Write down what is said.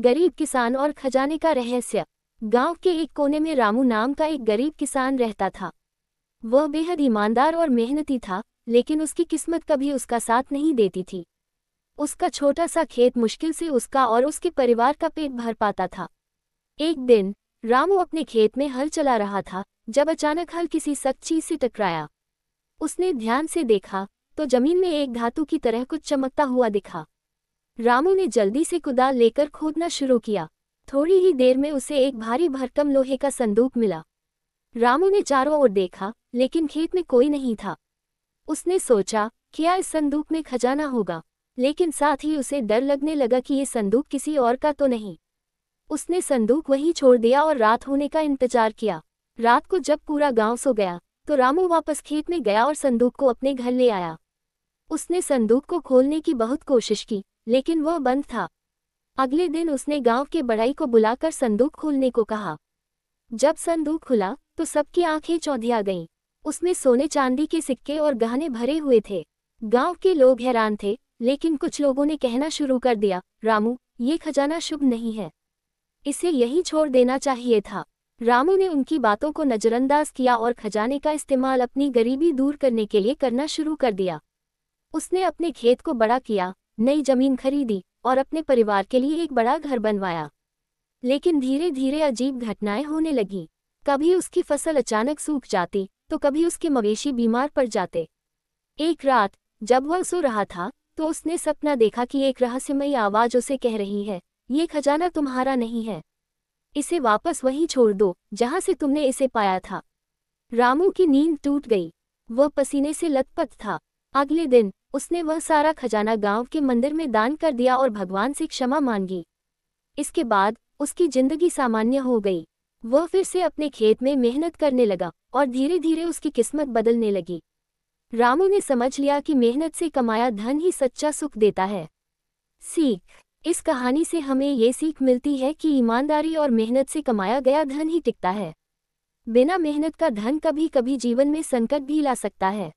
गरीब किसान और खजाने का रहस्य। गांव के एक कोने में रामू नाम का एक गरीब किसान रहता था। वह बेहद ईमानदार और मेहनती था, लेकिन उसकी किस्मत कभी उसका साथ नहीं देती थी। उसका छोटा सा खेत मुश्किल से उसका और उसके परिवार का पेट भर पाता था। एक दिन रामू अपने खेत में हल चला रहा था, जब अचानक हल किसी सख्त चीज से टकराया। उसने ध्यान से देखा तो जमीन में एक धातु की तरह कुछ चमकता हुआ दिखा। रामू ने जल्दी से कुदाल लेकर खोदना शुरू किया। थोड़ी ही देर में उसे एक भारी भरकम लोहे का संदूक मिला। रामू ने चारों ओर देखा, लेकिन खेत में कोई नहीं था। उसने सोचा, क्या इस संदूक में खजाना होगा? लेकिन साथ ही उसे डर लगने लगा कि ये संदूक किसी और का तो नहीं। उसने संदूक वहीं छोड़ दिया और रात होने का इंतजार किया। रात को जब पूरा गांव सो गया, तो रामू वापस खेत में गया और संदूक को अपने घर ले आया। उसने संदूक को खोलने की बहुत कोशिश की, लेकिन वह बंद था। अगले दिन उसने गांव के बढ़ई को बुलाकर संदूक खोलने को कहा। जब संदूक खुला तो सबकी आंखें चौंधिया गईं। उसमें सोने चांदी के सिक्के और गहने भरे हुए थे। गांव के लोग हैरान थे, लेकिन कुछ लोगों ने कहना शुरू कर दिया, रामू, ये खजाना शुभ नहीं है, इसे यहीं छोड़ देना चाहिए था। रामू ने उनकी बातों को नजरअंदाज किया और खजाने का इस्तेमाल अपनी गरीबी दूर करने के लिए करना शुरू कर दिया। उसने अपने खेत को बड़ा किया, नई जमीन खरीदी और अपने परिवार के लिए एक बड़ा घर बनवाया। लेकिन धीरे धीरे अजीब घटनाएं होने लगीं। कभी उसकी फसल अचानक सूख जाती, तो कभी उसके मवेशी बीमार पड़ जाते। एक रात जब वह सो रहा था, तो उसने सपना देखा कि एक रहस्यमयी आवाज उसे कह रही है, ये खजाना तुम्हारा नहीं है, इसे वापस वहीं छोड़ दो जहां से तुमने इसे पाया था। रामू की नींद टूट गई। वह पसीने से लथपथ था। अगले दिन उसने वह सारा खजाना गांव के मंदिर में दान कर दिया और भगवान से क्षमा मांगी। इसके बाद उसकी जिंदगी सामान्य हो गई। वह फिर से अपने खेत में मेहनत करने लगा और धीरे धीरे उसकी किस्मत बदलने लगी। रामू ने समझ लिया कि मेहनत से कमाया धन ही सच्चा सुख देता है। सीख। इस कहानी से हमें ये सीख मिलती है कि ईमानदारी और मेहनत से कमाया गया धन ही टिकता है। बिना मेहनत का धन कभी कभी जीवन में संकट भी ला सकता है।